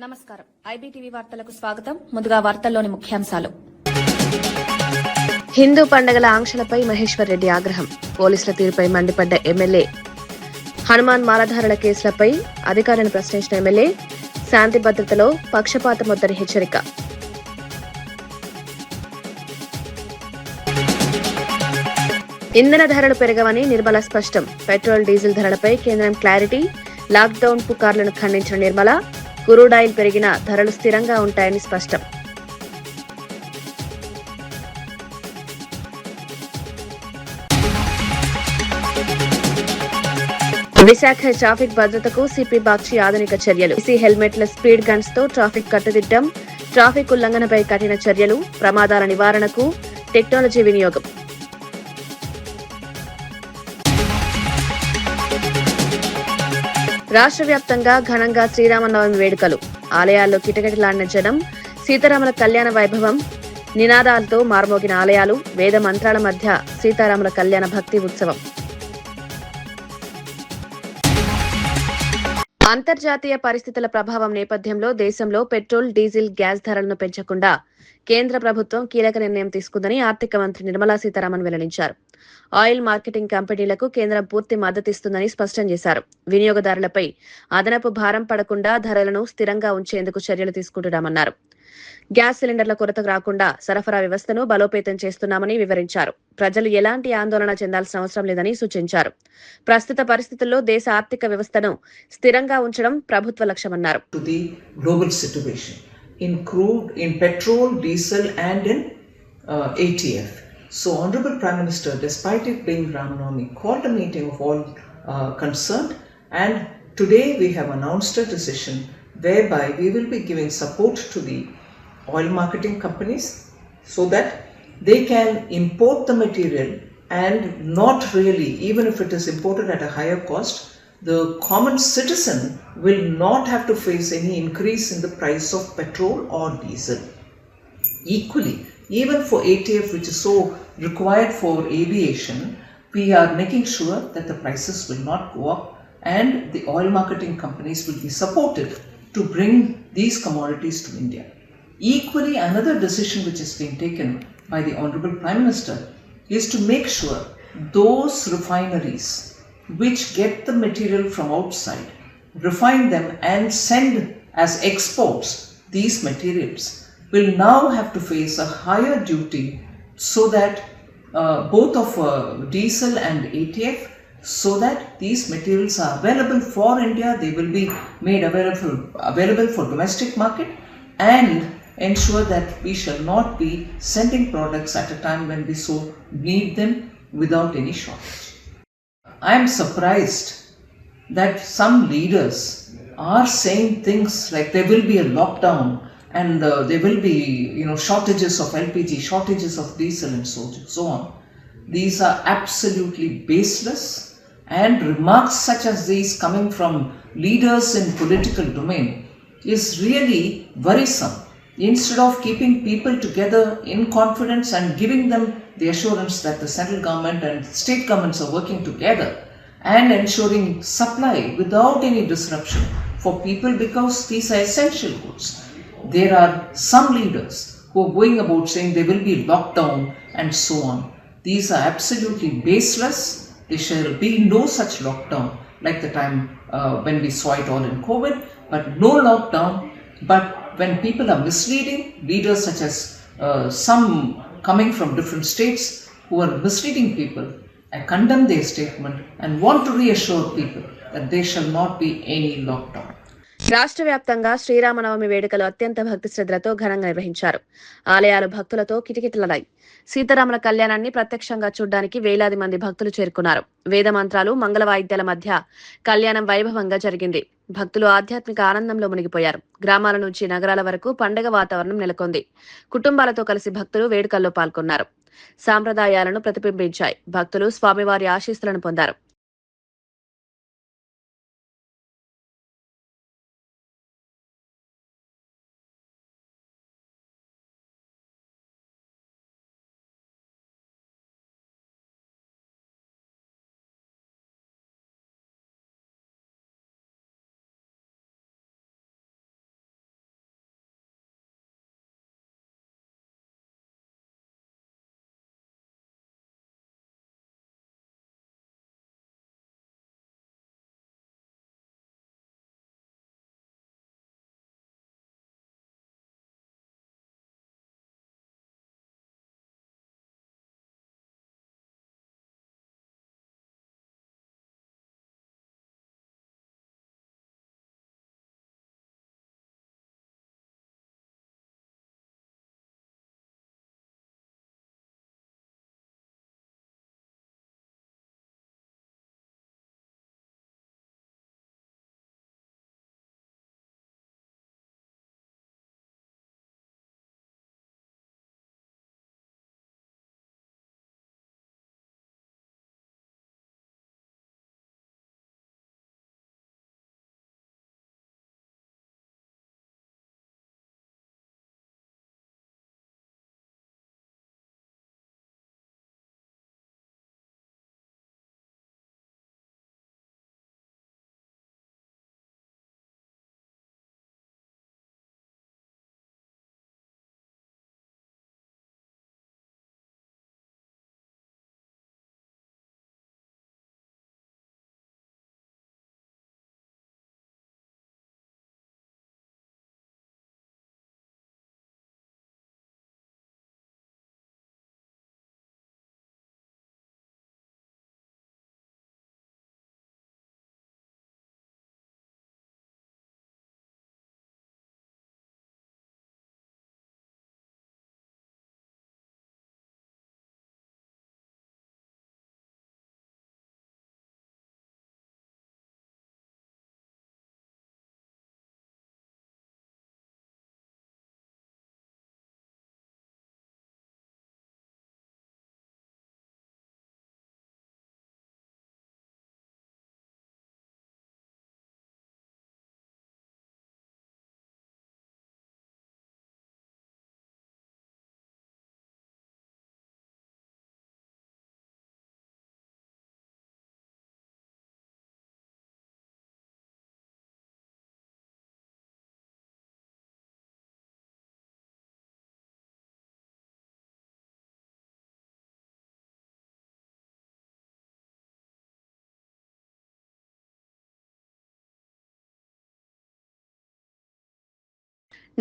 నమస్కారం. ఐబీటీవీ వార్తలకు స్వాగతం. ముందుగా వార్తల్లోని ముఖ్యాంశాలు. హిందూ పండుగల ఆంక్షలపై మహేశ్వర్ రెడ్డి ఆగ్రహం. పోలీసుల తీరుపై మండిపడ్డ ఎమ్మెల్యే. హనుమాన్ మాలధారుల కేసులపై అధికారులను ప్రశ్నించిన ఎమ్మెల్యే. శాంతి భద్రతలో పక్షపాతమొద్దని హెచ్చరిక. ఇంధన ధరలు పెరగవని నిర్మల స్పష్టం. పెట్రోల్ డీజిల్ ధరలపై కేంద్రం క్లారిటీ. లాక్డౌన్ పుకార్లను ఖండించిన నిర్మల. క్రూడ్ ఆయిల్ పెరిగినా ధరలు స్థిరంగా ఉంటాయని స్పష్టం. విశాఖ ట్రాఫిక్ భద్రతకు సిపి బాక్షి ఆధునిక చర్యలు. ఈసీ హెల్మెట్ల స్పీడ్ గన్స్ తో ట్రాఫిక్ కట్టుదిట్టం. ట్రాఫిక్ ఉల్లంఘనపై కఠిన చర్యలు. ప్రమాదాల నివారణకు టెక్నాలజీ వినియోగం. రాష్ట్ర వ్యాప్తంగా ఘనంగా శ్రీరామనవమి వేడుకలు. ఆలయాల్లో కిటకిటలాడిన జనం. సీతారాముల కళ్యాణ వైభవం. నినాదాలతో మార్మోగిన ఆలయాలు. వేద మంత్రాల మధ్య సీతారాముల కళ్యాణ భక్తి ఉత్సవం. అంతర్జాతీయ పరిస్థితుల ప్రభావం నేపథ్యంలో దేశంలో పెట్రోల్, డీజిల్, గ్యాస్ ధరలను పెంచకుండా కేంద్ర ప్రభుత్వం కీలక నిర్ణయం తీసుకుందని ఆర్థిక మంత్రి నిర్మలా సీతారామన్ వెల్లడించారు. ఆయిల్ మార్కెటింగ్ కంపెనీలకు కేంద్రం పూర్తి మద్దతిస్తుందని స్పష్టం చేశారు. వినియోగదారులపై అదనపు భారం పడకుండా ధరలను స్థిరంగా ఉంచేందుకు చర్యలు తీసుకుంటున్నామన్నారు. గ్యాస్ సిలిండర్ల కొరత రాకుండా సరఫరా వ్యవస్థను బలోపేతం చేస్తున్నామని వివరించారు. ప్రజలు ఎలాంటి ఆందోళన చెందాల్సిన అవసరం లేదని సూచించారు. ప్రస్తుత పరిస్థితుల్లో దేశ ఆర్థిక వ్యవస్థను స్థిరంగా ఉంచడం ప్రభుత్వ లక్ష్యమన్నారు. In crude, in petrol, diesel and in ATF. So Honorable Prime Minister, despite it being Ram Navami, called a meeting of all concerned, and today we have announced a decision whereby we will be giving support to the oil marketing companies so that they can import the material and not really, even if it is imported at a higher cost, the common citizen will not have to face any increase in the price of petrol or diesel. Equally, even for ATF, which is so required for aviation, we are making sure that the prices will not go up and the oil marketing companies will be supported to bring these commodities to India. Equally, another decision which is being taken by the Honorable Prime Minister is to make sure those refineries which get the material from outside, refine them and send as exports these materials, will now have to face a higher duty so that both of diesel and ATF, so that these materials are available for India, they will be made available for domestic market and ensure that we shall not be sending products at a time when we so need them without any shortage. I am surprised that some leaders are saying things like there will be a lockdown and there will be shortages of LPG, shortages of diesel and so on. These are absolutely baseless, and remarks such as these coming from leaders in political domain is really worrisome. Instead of keeping people together in confidence and giving them the assurance that the central government and state governments are working together and ensuring supply without any disruption for people, because these are essential goods, there are some leaders who are going about saying there will be lockdown and so on. These are absolutely baseless. There shall be no such lockdown like the time when we saw it all in COVID, but no lockdown. But when people are misleading, leaders such as some coming from different states who are misleading people, I condemn their statement and want to reassure people that there shall not be any lockdown. రాష్ట్ర వ్యాప్తంగా శ్రీరామనవమి వేడుకలు అత్యంత భక్తి శ్రద్ధలతో ఘనంగా నిర్వహించారు. ఆలయాలు భక్తులతో కిటకిటలాడాయి. సీతారాముల కళ్యాణాన్ని ప్రత్యక్షంగా చూడ్డానికి వేలాది మంది భక్తులు చేరుకున్నారు. వేద మంత్రాలు, మంగళ వాయిద్యాల మధ్య కళ్యాణం వైభవంగా జరిగింది. భక్తులు ఆధ్యాత్మిక ఆనందంలో మునిగిపోయారు. గ్రామాల నుంచి నగరాల వరకు పండగ వాతావరణం నెలకొంది. కుటుంబాలతో కలిసి భక్తులు వేడుకల్లో పాల్గొన్నారు. సాంప్రదాయాలను ప్రతిబింబించాయి. భక్తులు స్వామివారి ఆశీస్సులను పొందారు.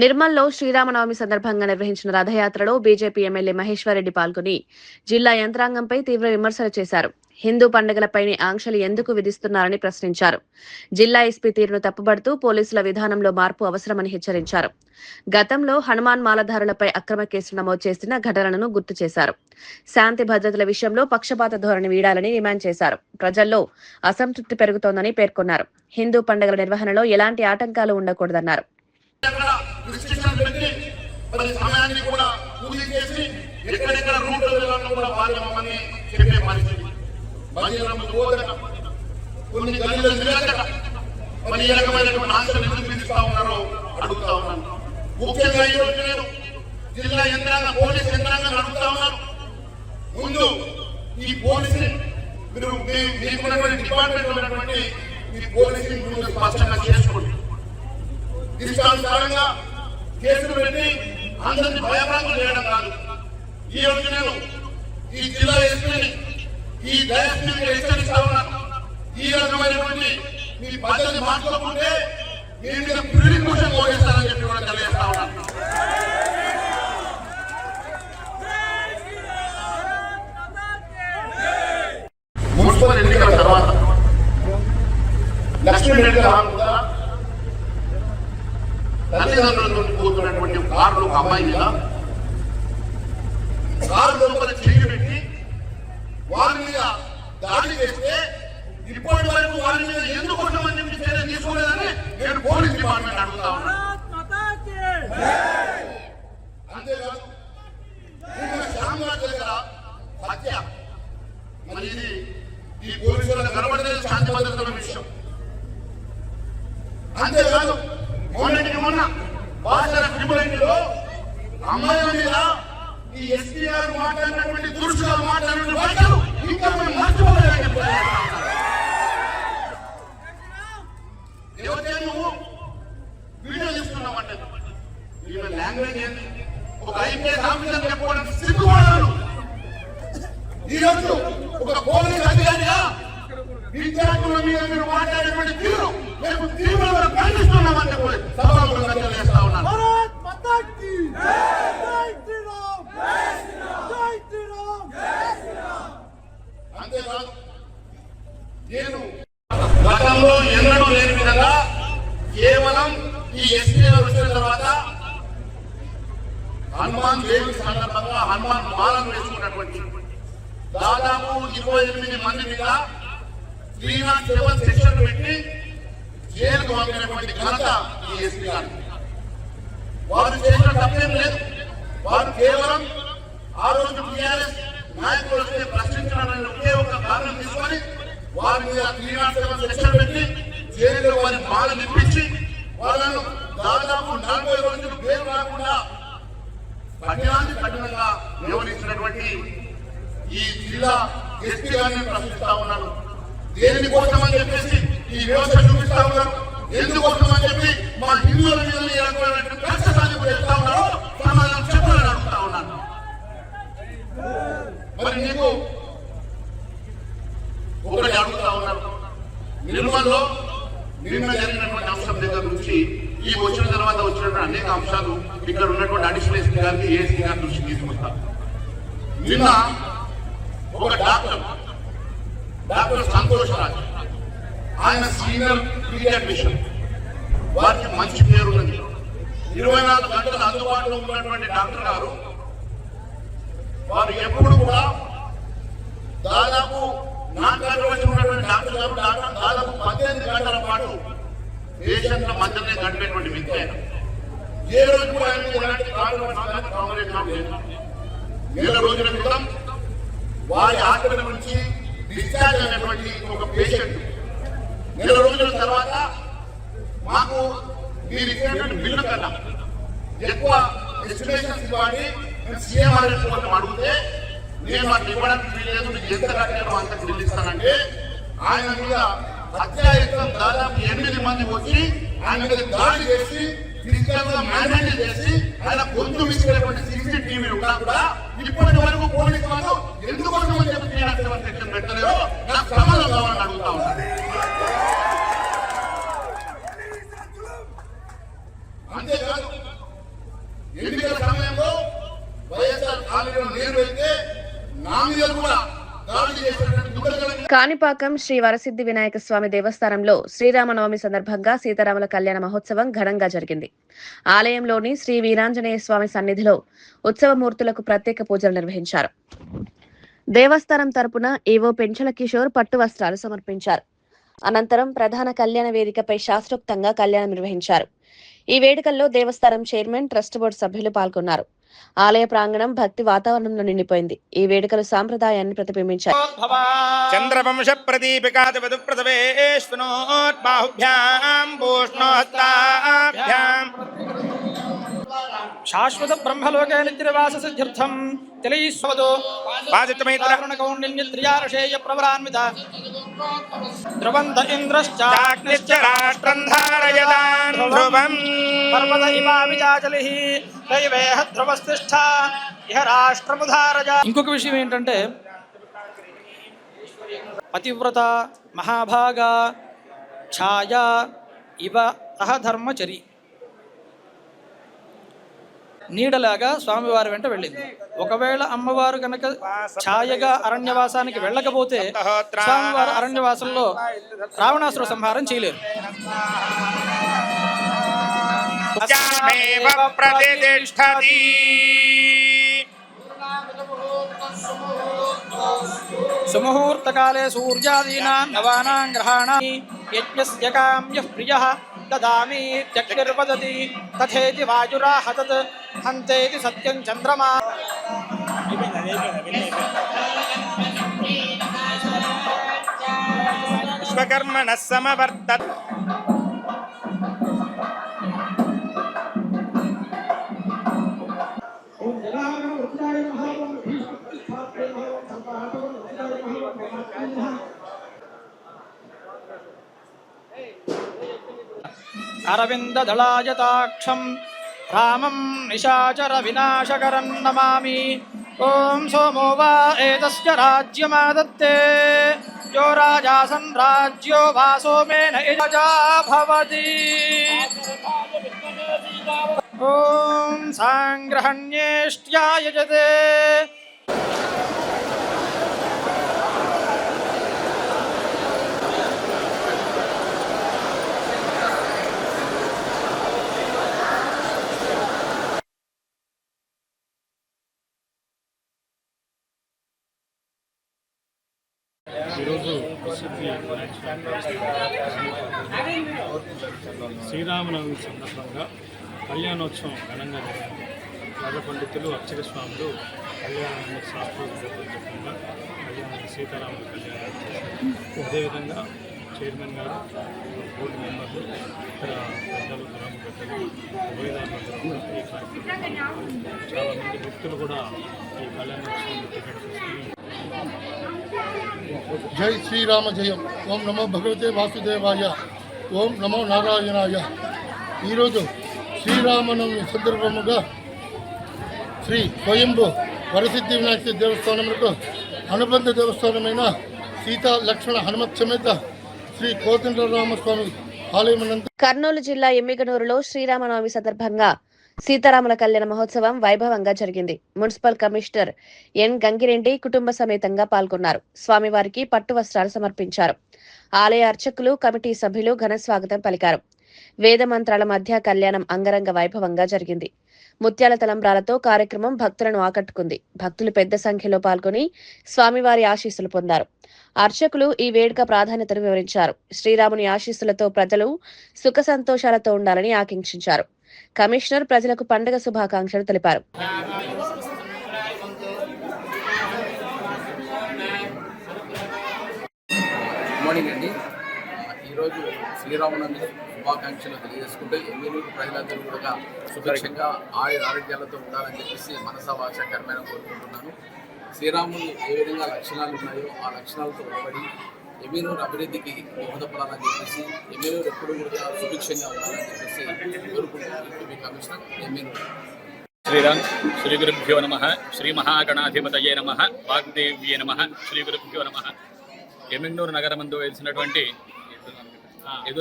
నిర్మల్లో శ్రీరామనవమి సందర్భంగా నిర్వహించిన రథయాత్రలో బీజేపీ ఎమ్మెల్యే మహేశ్వరరెడ్డి పాల్గొని జిల్లా యంత్రాంగంపై తీవ్ర విమర్శలు చేశారు. హిందూ పండుగలపైనే ఆంక్షలు ఎందుకు విధిస్తున్నారని ప్రశ్నించారు. జిల్లా ఎస్పీ తీరును తప్పుబడుతూ పోలీసుల విధానంలో మార్పు అవసరమని హెచ్చరించారు. గతంలో హనుమాన్ మాలధారులపై అక్రమ కేసులు నమోదు చేసిన ఘటనలను గుర్తు చేశారు. శాంతి భద్రతల విషయంలో పక్షపాత ధోరణి వీడాలని డిమాండ్ చేశారు. ప్రజల్లో అసంతృప్తి పెరుగుతోందని పేర్కొన్నారు. హిందూ పండుగల నిర్వహణలో ఎలాంటి ఆటంకాలు ఉండకూడదన్నారు. సమయాన్ని కూడా పూజ చేసి ఎక్కడెక్కడ రూట్లను కూడా వాళ్ళు మమ్మల్ని చెప్పే పరిస్థితి. కొన్ని గల్లీలు తిరగట మరి ఏ రకమైనటువంటి ఆశలు ఎందుకు విధిస్తా ఉన్నారో అడుగుతా ఉన్నాను. ముఖ్యంగా ఈరోజు నేను జిల్లా యంత్రాంగం పోలీస్ యంత్రాంగాన్ని అడుగుతా ఉన్నాను. ముందు ఈ పోలీసు మీరు మీకున్నటువంటి డిపార్ట్మెంట్ ఉన్నటువంటి మీ పోలీసుని ముందు స్పష్టంగా చేసుకోండి. ఇష్టానుసారంగా కేసులు పెట్టి అందరినీ భయభ్రాంతులు చేయడం కాదు. ఈ రోజు నేను ఈ జిల్లా ఎస్పీని ఈ డయాస్పీని హెచ్చరిస్తా ఉన్నాను. ఈ రకమైనటువంటి మీ పద్ధతి మార్చుకుంటే మీ మీద ప్రివిలేజ్ మోషన్ పోగేస్తారని చెప్పి కూడా తెలియజేస్తా ఉన్నాను. మున్సిపల్ ఎన్నికల తర్వాత లక్ష్మీరెడ్డి రాకుండా తల్లిదండ్రులతో పోతున్నటువంటి కారులో ఒక అమ్మాయి మీద కారు లోపల చెయ్యి పెట్టి వారి మీద దాడి చేస్తే ఇప్పటి వరకు వారి మీద ఎందుకు కొట్టమని చెప్పి చర్య తీసుకోలేదని నేను పోలీస్ డిపార్ట్మెంట్ అడుగుతా ఉన్నాను. అంతేకాదు శ్యామరాజ్ దగ్గర హత్య, మరి ఇది ఈ పోలీసులకు కనబడలేదు శాంతి భద్రతల విషయం. అంతేకాదు మొన్న బాసర ట్రిబ్యునల్లో అమ్మాయిల మీద ఈ ఎస్పీ గారు మాట్లాడినటువంటి దురుసుగా మాట్లాడిన వాటిలో ఇంకా మేము మర్చిపోలేదని ఎవరికే నువ్వు వీడియో తీసుకున్నామంటే ఈమె లాంగ్వేజ్ ఏంది? ఒక ఐపీఎస్ ఆఫీసర్ చెప్పుకోవడానికి సిగ్గుపడాలి. ఈరోజు ఒక పోలీస్ అధికారిగా విద్యార్థుల మీద మీరు మాట్లాడేటువంటి తీరు మేము తీవ్రంగా ఖండిస్తున్నామని చెప్పి సభలో తెలియజేస్తా ఉన్నాను. అంతేకాదు నేను గతంలో ఎన్నడూ లేని విధంగా కేవలం ఈ ఎస్పీ వచ్చిన తర్వాత హనుమాన్ జయంతి సందర్భంగా హనుమాన్ మాలను వేసుకున్నటువంటి దాదాపు 28 మంది మీద 307 సెక్షన్ పెట్టి జైలుకు పంపినటువంటి ఘనత ఈ ఎస్పీ గారు. వారు చేసిన తప్పేం లేదు. వారు కేవలం ఆ రోజు టీఆర్ఎస్ నాయకులు వస్తే ప్రశ్నించడానికి ఒకే ఒక కారణం తీసుకొని వారి మీద 307 సెక్షన్ పెట్టి జైలులో వారి బాధ నిప్పించి వాళ్ళను దాదాపు 40 రోజులు బెయిల్ రాకుండా కఠినంగా వ్యవహరించినటువంటి ఈ జిల్లా ఎస్పీ గారిని ప్రశ్నిస్తా ఉన్నాను. దేని కోసం అని చెప్పేసి ఈ వ్యవస్థ చూపిస్తా ఉన్నారు, ఎందుకోసం అని చెప్పి మా హిందువుల మీద ఈ రకమైనటువంటి కష్టసాన్ని చేస్తా ఉన్నారో సమాధానం చెప్పాలని అడుగుతా ఉన్నాను. మరి నీకు ఒకటి అడుగుతా ఉన్నారు, నిర్మల్లో నిన్న జరిగినటువంటి అంశం దగ్గర నుంచి ఈ వచ్చిన తర్వాత వచ్చినటువంటి అనేక అంశాలు ఇక్కడ ఉన్నటువంటి అడిషనల్ ఎస్పీ గారికి ఏఎస్పీ గారి దృష్టి తీసుకొస్తా. నిన్న ఒక డాక్టర్ సంతోష్ రాజ్, ఆయన సీనియర్ పీడియాట్రిషియన్, వారికి మంచి పేరు ఉన్నది. 24 గంటలు అందుబాటులో ఉన్నటువంటి డాక్టర్ గారు వారు ఎప్పుడు కూడా దాదాపు నాన్ కాంట్రవర్సీ ఉన్నటువంటి డాక్టర్ గారు దాదాపు 18 గంటల పాటు పేషెంట్ల మధ్యనే గడిపేటువంటి వ్యక్తి ఆయన. ఏ రోజు కూడా ఆయన ఎలాంటి కాంగ్రెస్ నెల రోజుల క్రితం వారి హాస్పిటల్ నుంచి డిశ్చార్జ్ అయినటువంటి ఒక పేషెంట్ నెల రోజుల తర్వాత మాకు మీరు ఇచ్చినటువంటి బిల్లు కన్నా ఎక్కువ ఎస్టిమేషన్స్ ఇవ్వాలి సీఎంఆర్ కోసం అడిగితే నేను అట్లా ఇవ్వడానికి వీలేదు, మీకు ఎంత కట్టారో అంత చెల్లిస్తానంటే ఆయన మీద హత్యాయత్నం దాదాపు 8 మంది వచ్చి ఆయన మీద దాడి చేసి ఫిజికల్ గా మ్యానేజ్ చేసి ఆయన గొంతు మించినటువంటి CCTV ఉన్నా కూడా ఇప్పటి వరకు పోలీసు వాళ్ళు ఎందుకోసం అని చెప్పి సెక్షన్ పెట్టలేదో నాకు సమాధానం కావాలని అడుగుతా ఉన్నాను. అంతేకాదు ఎన్నికల సమయంలో వైఎస్ఆర్ కాలనీలో నీరు వెళ్తే నా మీద కూడా దాడి చేసినటువంటి దుర్గతులను కాణిపాకం శ్రీ వరసిద్ధి వినాయక స్వామి దేవస్థానంలో శ్రీరామనవమి సందర్భంగా సీతారాముల కళ్యాణ మహోత్సవం ఘనంగా జరిగింది. ఆలయంలోని శ్రీ వీరాంజనేయ స్వామి సన్నిధిలో ఉత్సవమూర్తులకు ప్రత్యేక పూజలు నిర్వహించారు. దేవస్థానం తరపున ఈవో పెంచల కిషోర్ పట్టు వస్త్రాలు సమర్పించారు. అనంతరం ప్రధాన కళ్యాణ వేదికపై శాస్త్రోక్తంగా కళ్యాణం నిర్వహించారు. ఈ వేడుకల్లో దేవస్థానం చైర్మన్, ట్రస్ట్ బోర్డు సభ్యులు పాల్గొన్నారు. ఆలయ ప్రాంగణం భక్తి వాతావరణంలో నిండిపోయింది. ఈ వేడుకలు సాంప్రదాయాన్ని ప్రతిబింబించాయి. చంద్రవంశ ప్రదీపికాదివదు ప్రదవేష్ణోద్బాహుభ్యాం భూష్ణోహస్తాభ్యాం శాశ్వత బ్రహ్మలోకే నిత్యవాస సిద్ధ్యర్థం తెలియస్వదో వాదితమైత్రకౌండిన్యత్రియారషేయ ప్రవరాన్విత ధ్రువంత ఇంద్రశ్చాగ్నిశ్చ రాష్ట్రం ధారయదాన్ ధ్రువం పర్వత ఇవావిజాచలిః దైవేహ ధ్రువస్తిష్ఠ ఇహ రాష్ట్రముధారజ. ఇంకొక విషయం ఏంటంటే పతివ్రత మహాభాగ ఛాయా ఇవ ధర్మచరి నీడలాగా స్వామివారి వెంట వెళ్ళింది. ఒకవేళ అమ్మవారు కనుక ఛాయగా అరణ్యవాసానికి వెళ్ళకపోతే స్వామివారు అరణ్యవాసంలో రావణాసుర సంహారం చేయలేరు. సుముహూర్తకాలే సూర్యాదీనాం నవానాం గ్రహాణాని యజ్ఞస్య కామ్యః ప్రియః దదామి చక్షుర్వదతి తథేతి వాయురాహ తత్ హంతేతి సత్యం చంద్రమా. విశ్వకర్మణః సమవర్తత్. అరవిందదళాయతాక్షం రామం నిశాచర వినాశకరం నమామి. ఓం సోమో వా ఏతస్య రాజ్యమాదత్తే యో రాజాసన్ రాజ్యో వా సోమేన రాజా భవతి. ఓం సాంగ్రహణ్యేష్ట్యాయజతే. ఈరోజు శ్రీరామనవమి సందర్భంగా కళ్యాణోత్సవం ఘనంగా జరిగింది. రాజ పండితులు అర్చక స్వాములు కళ్యాణాన్ని శాస్త్రోక్తంగా కళ్యాణాన్ని సీతారాముల కళ్యాణం చేశారు. అదేవిధంగా చైర్మన్ గారు, బోర్డు మెంబర్లు, ఇతర పెద్దలు, గ్రామ పెద్దలు, ఉభయదారులందరూ కూడా ఈ కార్యక్రమం చాలామంది వ్యక్తులు కూడా ఈ కళ్యాణోత్సవం టికెట్ తీసుకుని జై శ్రీరామ జయం. ఓం నమో భగవతే వాసుదేవాయ. ఓం నమో నారాయణాయ. ఈరోజు శ్రీరామనవమి సందర్భముగా శ్రీ స్వయంభూ వరసిద్ధి వినాయక దేవస్థానములకు అనుబంధ దేవస్థానమైన సీతా లక్ష్మణ హనుమత్ సమేత శ్రీ కోదండరామస్వామి ఆలయమునందు కర్నూలు జిల్లా ఎమ్మిగనూరులో శ్రీరామనవమి సందర్భంగా సీతారాముల కళ్యాణ మహోత్సవం వైభవంగా జరిగింది. మున్సిపల్ కమిషనర్ ఎన్ గంగిరెడ్డి కుటుంబ సమేతంగా పాల్గొన్నారు. స్వామివారికి పట్టు వస్త్రాలు సమర్పించారు. ఆలయ అర్చకులు, కమిటీ సభ్యులు ఘన స్వాగతం పలికారు. వేద మంత్రాల మధ్య కళ్యాణం అంగరంగ వైభవంగా జరిగింది. ముత్యాల తలంబ్రాలతో కార్యక్రమం భక్తులను ఆకట్టుకుంది. భక్తులు పెద్ద సంఖ్యలో పాల్గొని స్వామివారి ఆశీస్సులు పొందారు. అర్చకులు ఈ వేడుక ప్రాధాన్యతను వివరించారు. శ్రీరాముని ఆశీస్సులతో ప్రజలు సుఖ సంతోషాలతో ఉండాలని ఆకాంక్షించారు. కమిషనర్ ప్రజలకు పండుగ శుభాకాంక్షలు తెలిపారు. మార్నింగ్ అండి. ఈరోజు శ్రీరామనవమి శుభాకాంక్షలు తెలియజేసుకుంటూ ఎమ్మెల్యేలు ప్రజలందరూ కూడా సుభిక్షంగా ఆరోగ్యాలతో ఉండాలని చెప్పేసి మనసా వాచ కర్మేణ కోరుకుంటున్నాను. శ్రీరాములు ఏ విధంగా లక్షణాలు ఉన్నాయో ఆ లక్షణాలతో నిలబడి ఎమ్మెల్యేలు అభివృద్ధికి దోహదపడాలని చెప్పేసి ఎమ్మెల్యేలు ఎప్పుడు కూడా సుభిక్షంగా ఉండాలని చెప్పేసి కోరుకుంటున్నాను. కమిషనర్ ఎమ్మెల్యేలు. శ్రీరామ్. శ్రీ గురుభ్యో నమః. శ్రీ మహాగణాధిపతయే నమః. వాగ్దేవ్యే నమః. శ్రీ గురుభ్యో నమః. ఎమ్మిగనూరు నగరమందు వెలిసినటువంటి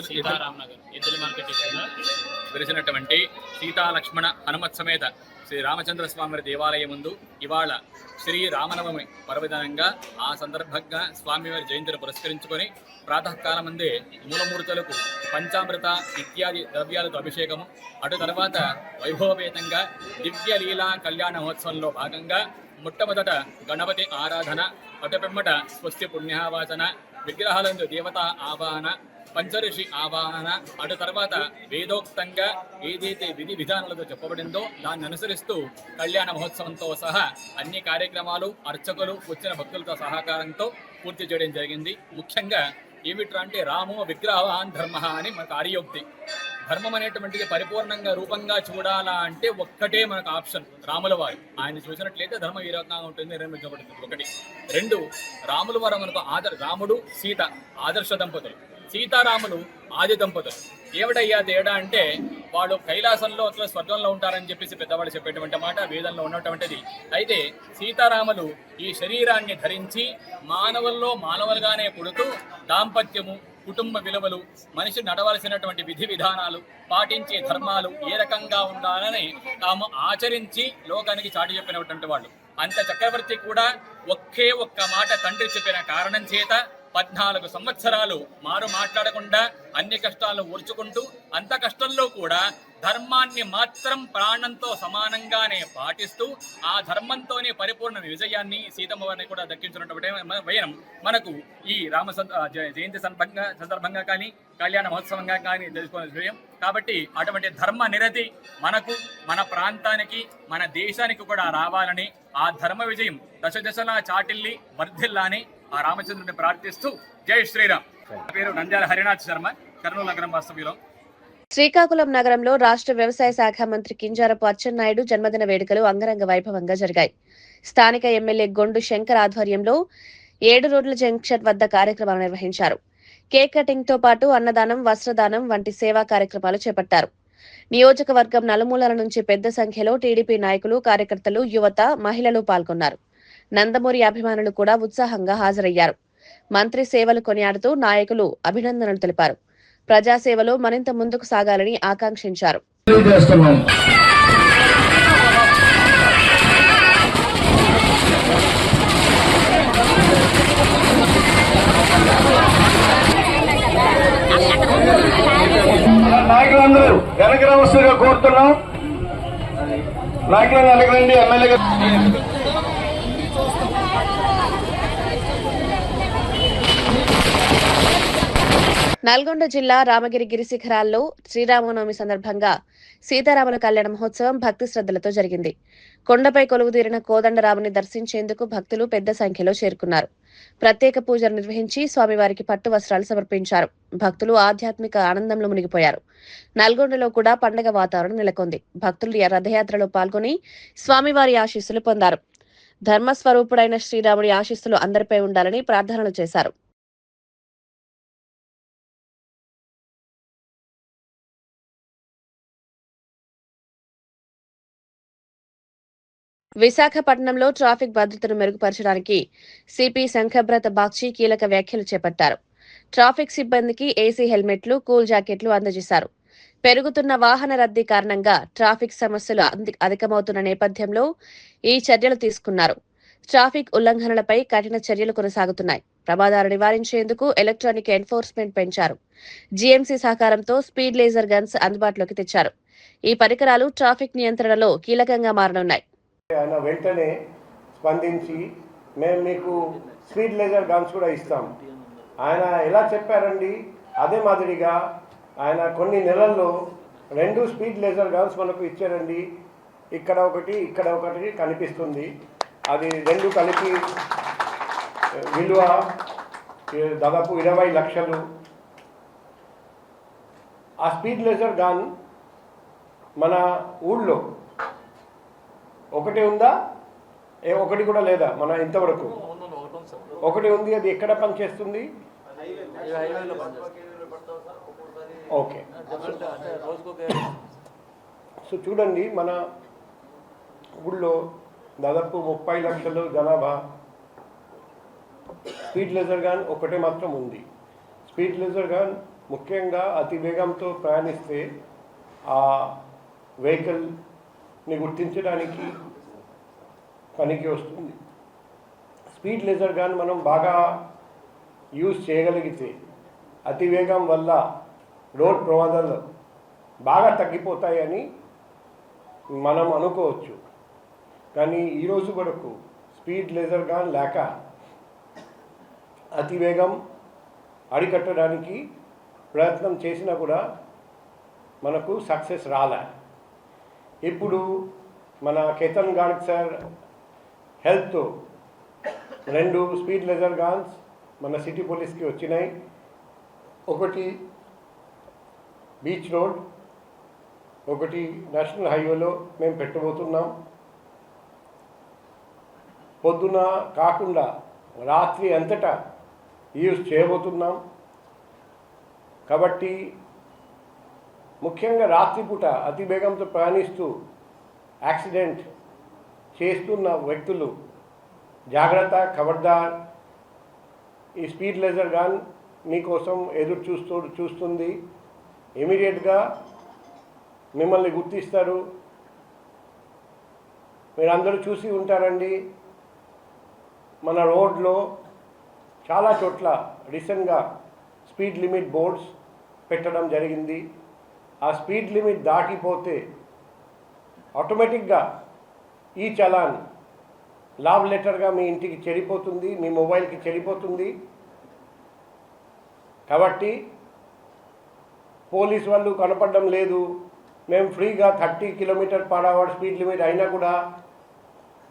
సీతారాం నగర్ ఎద్దుల మార్కెట్ వెలిసినటువంటి సీతా లక్ష్మణ హనుమత్ సమేత శ్రీ రామచంద్ర స్వామి దేవాలయం ముందు ఇవాళ శ్రీ రామనవమి పర్వదినంగా ఆ సందర్భంగా స్వామివారి జయంతిని పురస్కరించుకొని ప్రాతకాలమందే మూలమూర్తులకు పంచామృత ఇత్యాది ద్రవ్యాలతో అభిషేకము, అటు తర్వాత వైభవపేతంగా దివ్య లీలా కళ్యాణ మహోత్సవంలో భాగంగా మొట్టమొదట గణపతి ఆరాధన, అటు పిమ్మట స్వస్తి పుణ్యవాచన, విగ్రహాలందు దేవతా ఆవాహన, పంచఋషి ఆవాహన, అటు తర్వాత వేదోక్తంగా ఏదైతే విధి విధానాలతో చెప్పబడిందో దాన్ని అనుసరిస్తూ కళ్యాణ మహోత్సవంతో సహా అన్ని కార్యక్రమాలు అర్చకులు వచ్చిన భక్తులతో సహకారంతో పూర్తి చేయడం జరిగింది. ముఖ్యంగా ఏమిట్రా అంటే రామో విగ్రహవాన్ ధర్మ అని మనకు ఆర్యోక్తి. ధర్మం అనేటువంటిది పరిపూర్ణంగా రూపంగా చూడాలా అంటే ఒక్కటే మనకు ఆప్షన్, రాముల వారు. ఆయన చూసినట్లయితే ధర్మం ఈ రకంగా ఉంటుంది, నిర్మించబడుతుంది. ఒకటి. రెండు, రాముల వారు మనకు రాముడు సీత ఆదర్శ దంపతులు, సీతారాములు ఆది దంపతులు. ఏమిటయ్యా తేడా అంటే వాళ్ళు కైలాసంలో అట్లా స్వర్గంలో ఉంటారని చెప్పేసి పెద్దవాళ్ళు చెప్పేటువంటి మాట వేదంలో ఉన్నటువంటిది. అయితే సీతారాములు ఈ శరీరాన్ని ధరించి మానవుల్లో మానవులుగానే పుడుతూ దాంపత్యము, కుటుంబ విలువలు, మనిషి నడవలసినటువంటి విధి విధానాలు, పాటించే ధర్మాలు ఏ రకంగా ఉండాలని తాము ఆచరించి లోకానికి చాటి చెప్పినటువంటి వాళ్ళు. అంత చక్రవర్తి కూడా ఒక్క మాట తండ్రి చెప్పిన కారణం చేత 14 సంవత్సరాలు మారు మాట్లాడకుండా అన్ని కష్టాలను ఓర్చుకుంటూ అంత కష్టంలో కూడా ధర్మాన్ని మాత్రం ప్రాణంతో సమానంగానే పాటిస్తూ ఆ ధర్మంతోనే పరిపూర్ణ విజయాన్ని సీతమ్మ వారిని కూడా దక్కించినటువంటి వైనం మనకు ఈ జయంతి సందర్భంగా కానీ కళ్యాణ మహోత్సవంగా కానీ తెలుసుకునే విషయం. కాబట్టి అటువంటి ధర్మ నిరతి మనకు, మన ప్రాంతానికి, మన దేశానికి కూడా రావాలని, ఆ ధర్మ విజయం దశలా చాటిల్లి వర్ధిల్లాని ఆ రామచంద్రుని ప్రార్థిస్తూ జై శ్రీరామ్. పేరు నంద్యాల హరినాథ్ శర్మ, కర్నూలు నగరం వాస్తవ్యులం. శ్రీకాకుళం నగరంలో రాష్ట్ర వ్యవసాయ శాఖ మంత్రి కింజారపు అచ్చెన్నాయుడు జన్మదిన వేడుకలు అంగరంగ వైభవంగా జరిగాయి. స్థానిక ఎమ్మెల్యే గొండు శంకర్ ఆధ్వర్యంలో 7 రోడ్ల జంక్షన్ వద్ద కార్యక్రమాలు నిర్వహించారు. కేక్ కటింగ్ తో పాటు అన్నదానం, వస్త్రదానం వంటి సేవా కార్యక్రమాలు చేపట్టారు. నియోజకవర్గం నలుమూలల నుంచి పెద్ద సంఖ్యలో టీడీపీ నాయకులు, కార్యకర్తలు, యువత, మహిళలు పాల్గొన్నారు. నందమూరి అభిమానులు కూడా ఉత్సాహంగా హాజరయ్యారు. మంత్రి సేవలు కొనియాడుతూ నాయకులు అభినందనలు తెలిపారు. ప్రజాసేవలో మరింత ముందుకు సాగాలని ఆకాంక్షించారు. నాయకులందరూ వెనక రావస్తుగా కోరుతున్నాం. నాయకులను వెనకరండి. ఎమ్మెల్యే నల్గొండ జిల్లా రామగిరి గిరిశిఖరాల్లో శ్రీరామనవమి సందర్భంగా సీతారాముల కళ్యాణ మహోత్సవం భక్తి శ్రద్ధలతో జరిగింది. కొండపై కొలువుదీరిన కోదండరాముని దర్శించేందుకు భక్తులు పెద్ద సంఖ్యలో చేరుకున్నారు. ప్రత్యేక పూజలు నిర్వహించి స్వామివారికి పట్టు వస్త్రాలు సమర్పించారు. భక్తులు ఆధ్యాత్మిక ఆనందంలో మునిగిపోయారు. నల్గొండలో కూడా పండగ వాతావరణం నెలకొంది. భక్తులు రథయాత్రలో పాల్గొని స్వామివారి ఆశీస్సులు పొందారు. ధర్మస్వరూపుడైన శ్రీరాముడి ఆశీస్సులు అందరిపై ఉండాలని ప్రార్థనలు చేశారు. విశాఖపట్నంలో ట్రాఫిక్ భద్రతను మెరుగుపరచడానికి సిపి శంఖబ్రత బాగ్చి కీలక వ్యాఖ్యలు చేపట్టారు. ట్రాఫిక్ సిబ్బందికి ఏసీ హెల్మెట్లు, కూల్ జాకెట్లు అందజేశారు. పెరుగుతున్న వాహన రద్దీ కారణంగా ట్రాఫిక్ సమస్యలు అధికమవుతున్న నేపథ్యంలో ఈ చర్యలు తీసుకున్నారు. ట్రాఫిక్ ఉల్లంఘనలపై కఠిన చర్యలు కొనసాగుతున్నాయి. ప్రమాదాలు నివారించేందుకు ఎలక్ట్రానిక్ ఎన్ఫోర్స్మెంట్ పెంచారు. జీఎంసీ సహకారంతో స్పీడ్ లేజర్ గన్స్ అందుబాటులోకి తెచ్చారు. ఈ పరికరాలు ట్రాఫిక్ నియంత్రణలో కీలకంగా మారనున్నాయి. ఆయన వెంటనే స్పందించి మేము మీకు స్పీడ్ లేజర్ గన్స్ కూడా ఇస్తాం. ఆయన ఎలా చెప్పారండి, అదే మాదిరిగా ఆయన కొన్ని నెలల్లో 2 స్పీడ్ లేజర్ గన్స్ మనకు ఇచ్చారండి. ఇక్కడ ఒకటి కనిపిస్తుంది. అది 2 కలిపి విలువ దాదాపు 20 లక్షలు. ఆ స్పీడ్ లేజర్ గన్ మన ఊళ్ళో ఒకటి ఉందా, ఒకటి కూడా లేదా? మన ఇంతవరకు ఒకటి ఉంది. అది ఎక్కడ పనిచేస్తుంది? ఓకే. సో చూడండి, మన ఊళ్ళో దాదాపు 30 లక్షల జనాభా. స్పీడ్ లేజర్ గన్ ఒకటే మాత్రం ఉంది. స్పీడ్ లేజర్ గన్ ముఖ్యంగా అతి వేగంతో ప్రయాణిస్తే ఆ వెహికల్ని గుర్తించడానికి పనికి వస్తుంది. స్పీడ్ లేజర్ గన్ మనం బాగా యూజ్ చేయగలిగితే అతివేగం వల్ల రోడ్ ప్రమాదాలు బాగా తగ్గిపోతాయని మనం అనుకోవచ్చు. కానీ ఈరోజు వరకు స్పీడ్ లేజర్ గన్ లేక అతివేగం అరికట్టడానికి ప్రయత్నం చేసినా కూడా మనకు సక్సెస్ రాలే. ఇప్పుడు మన కేతన్ గార్గ్ సార్ హెల్ప్తో 2 స్పీడ్ లేజర్ గన్స్ మన సిటీ పోలీస్కి వచ్చినాయి. ఒకటి బీచ్ రోడ్, ఒకటి నేషనల్ హైవేలో మేము పెట్టబోతున్నాం. పొద్దున కాకుండా రాత్రి అంతటా యూజ్ చేయబోతున్నాం. కాబట్టి ముఖ్యంగా రాత్రిపూట అతి వేగంతో ప్రయాణిస్తూ యాక్సిడెంట్ చేస్తున్న వ్యక్తులు జాగ్రత్త, ఖబర్దార్. ఈ స్పీడ్ లేజర్ గన్ మీకోసం ఎదురు చూస్తుంది. ఇమీడియట్గా మిమ్మల్ని గుర్తిస్తారు. మీరందరూ చూసి ఉంటారండి, మన రోడ్లో చాలా చోట్ల రీసెంట్గా స్పీడ్ లిమిట్ బోర్డ్స్ పెట్టడం జరిగింది. ఆ స్పీడ్ లిమిట్ దాటిపోతే ఆటోమేటిక్గా ఈ చలాన్ లావ్ లెటర్గా మీ ఇంటికి చెడిపోతుంది, మీ మొబైల్కి చెడిపోతుంది. కాబట్టి పోలీస్ వాళ్ళు కనపడడం లేదు, మేము ఫ్రీగా 30 km/h స్పీడ్ లిమిట్ అయినా కూడా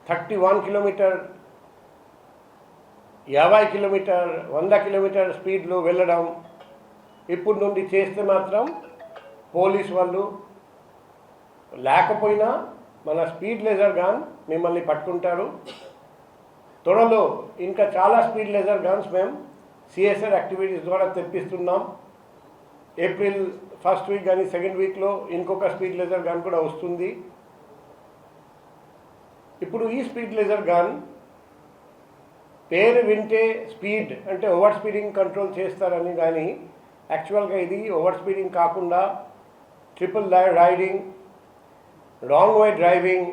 31 km, 50 km, 100 km స్పీడ్లో వెళ్ళడం ఇప్పుడు నుండి చేస్తే మాత్రం పోలీస్ వాళ్ళు లేకపోయినా మన స్పీడ్ లేజర్ గన్ మిమ్మల్ని పట్టుకుంటారు. త్వరలో ఇంకా చాలా స్పీడ్ లేజర్ గన్స్ మేము సిఎస్ఆర్ యాక్టివిటీస్ ద్వారా తెప్పిస్తున్నాం. ఏప్రిల్ 1st వీక్ కానీ 2nd వీక్లో ఇంకొక స్పీడ్ లేజర్ గన్ కూడా వస్తుంది. ఇప్పుడు ఈ స్పీడ్ లేజర్ గన్ పేరు వింటే స్పీడ్ అంటే ఓవర్ స్పీడింగ్ కంట్రోల్ చేస్తారని, కానీ యాక్చువల్గా ఇది ఓవర్ స్పీడింగ్ కాకుండా triple riding, wrong way driving,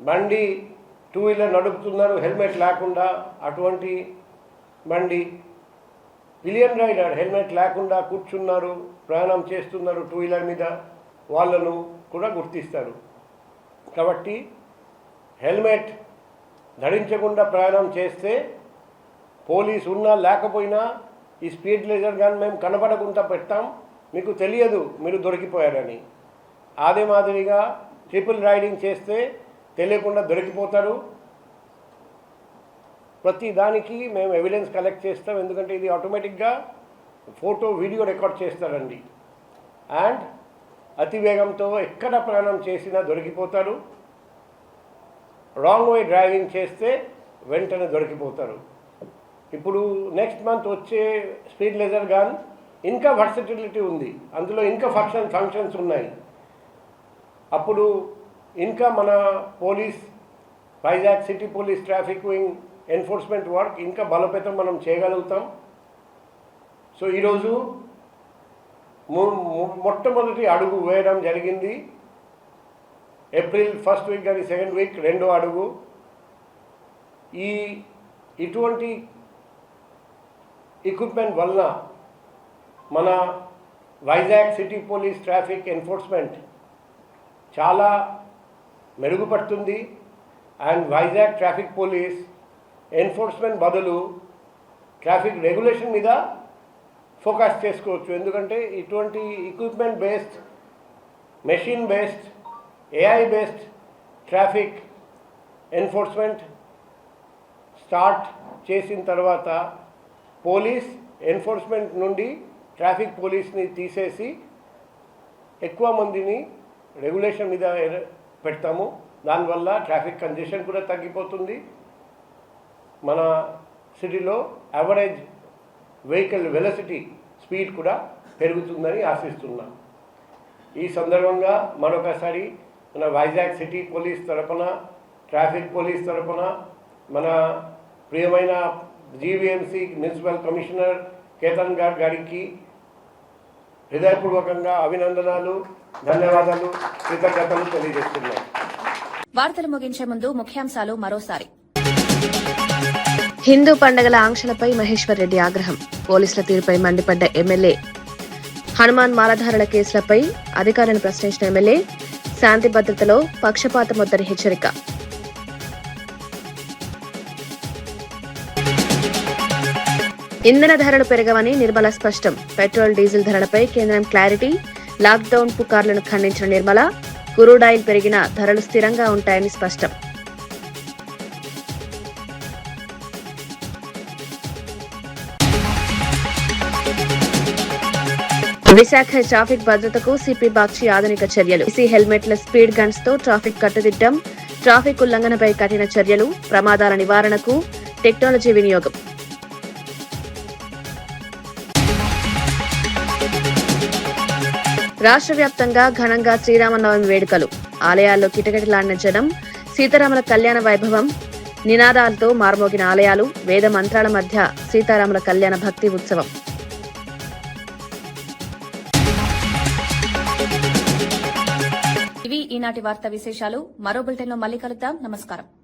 బండి 2-వీలర్ నడుపుతున్నారు హెల్మెట్ లేకుండా, అటువంటి బండి పిలియన్ రైడర్ హెల్మెట్ లేకుండా కూర్చున్నారు, ప్రయాణం చేస్తున్నారు 2-వీలర్ మీద, వాళ్ళను కూడా గుర్తిస్తారు. కాబట్టి హెల్మెట్ ధరించకుండా ప్రయాణం చేస్తే పోలీసు ఉన్నా లేకపోయినా ఈ స్పీడ్ లేజర్ గన్ మేము కనపడకుండా పెట్టాం, మీకు తెలియదు మీరు దొరికిపోయారని. అదే మాదిరిగా ట్రిపుల్ రైడింగ్ చేస్తే తెలియకుండా దొరికిపోతారు. ప్రతి దానికి మేము ఎవిడెన్స్ కలెక్ట్ చేస్తాం, ఎందుకంటే ఇది ఆటోమేటిక్గా ఫోటో వీడియో రికార్డ్ చేస్తారండి. అండ్ అతివేగంతో ఎక్కడ ప్రయాణం చేసినా దొరికిపోతారు. రాంగ్ వే డ్రైవింగ్ చేస్తే వెంటనే దొరికిపోతారు. ఇప్పుడు నెక్స్ట్ మంత్ వచ్చే స్పీడ్ లేజర్ గన్ ఇంకా వర్సటిలిటీ ఉంది, అందులో ఇంకా ఫంక్షన్స్ ఉన్నాయి. అప్పుడు ఇంకా మన police Vizag city police traffic wing enforcement work ఇంకా బలోపేతం మనం చేయగలుగుతాం. సో ఈరోజు మొట్టమొదటి అడుగు వేయడం జరిగింది. ఏప్రిల్ 1st వీక్ కానీ 2nd వీక్ 2వ అడుగు. ఇటువంటి ఎక్విప్మెంట్ వల్ల మన Vizag city police traffic enforcement చాలా మెరుగుపడుతుంది. And Vizag traffic police enforcement బదులు ట్రాఫిక్ రెగ్యులేషన్ మీద ఫోకస్ చేసుకోవచ్చు. ఎందుకంటే ఇటువంటి equipment based, machine based, AI based traffic enforcement start చేసిన తర్వాత పోలీస్ ఎన్ఫోర్స్మెంట్ నుండి ట్రాఫిక్ పోలీస్ని తీసేసి ఎక్కువ మందిని రెగ్యులేషన్ మీద పెడతాము. దానివల్ల ట్రాఫిక్ కంజెషన్ కూడా తగ్గిపోతుంది. మన సిటీలో యావరేజ్ వెహికల్ వెలాసిటీ స్పీడ్ కూడా పెరుగుతుందని ఆశిస్తున్నాం. ఈ సందర్భంగా మరొకసారి మన వైజాగ్ సిటీ పోలీస్ తరపున, ట్రాఫిక్ పోలీస్ తరపున, మన ప్రియమైన జీవీఎంసీ మున్సిపల్ కమిషనర్ కేతన్ గారికి హృదయపూర్వకంగా అభినందనలు, ధన్యవాదాలు, కృతజ్ఞతలు తెలియజేస్తున్నాను. వార్తలు ముగించే ముందు ముఖ్యాంశాలు మరోసారి. హిందూ పండుగల ఆంక్షలపై మహేశ్వర్ రెడ్డి ఆగ్రహం. పోలీసుల తీరుపై మండిపడ్డ ఎమ్మెల్యే. హనుమాన్ మాలధారుల కేసులపై అధికారులను ప్రశ్నించిన ఎమ్మెల్యే. శాంతి భద్రతలో పక్షపాతమొద్దని హెచ్చరిక. ఇంధన ధరలు పెరగవని నిర్మల స్పష్టం. పెట్రోల్, డీజిల్ ధరలపై కేంద్రం క్లారిటీ. లాక్డౌన్ పుకార్లను ఖండించిన నిర్మల. క్రూడ్ ఆయిల్ పెరిగినా ధరలు స్థిరంగా ఉంటాయని స్పష్టం. విశాఖ ట్రాఫిక్ భద్రతకు సిపి బాక్షి ఆధునిక చర్యలు. ఈసీ హెల్మెట్ల, స్పీడ్ గన్స్ తో ట్రాఫిక్ కట్టుదిట్టం. ట్రాఫిక్ ఉల్లంఘనపై కఠిన చర్యలు. ప్రమాదాల నివారణకు టెక్నాలజీ వినియోగం. రాష్ట్ర వ్యాప్తంగా ఘనంగా శ్రీరామనవమి వేడుకలు. ఆలయాల్లో కిటకిటలాడిన జనం. సీతారాముల కళ్యాణ వైభవం. నినాదాలతో మార్మోగిన ఆలయాలు. వేద మంత్రాల మధ్య సీతారాముల కళ్యాణ భక్తి ఉత్సవం. ఇవి ఈనాటి వార్తా విశేషాలు. మరో బులెటిన్లో మళ్ళీ కలుద్దాం. నమస్కారం.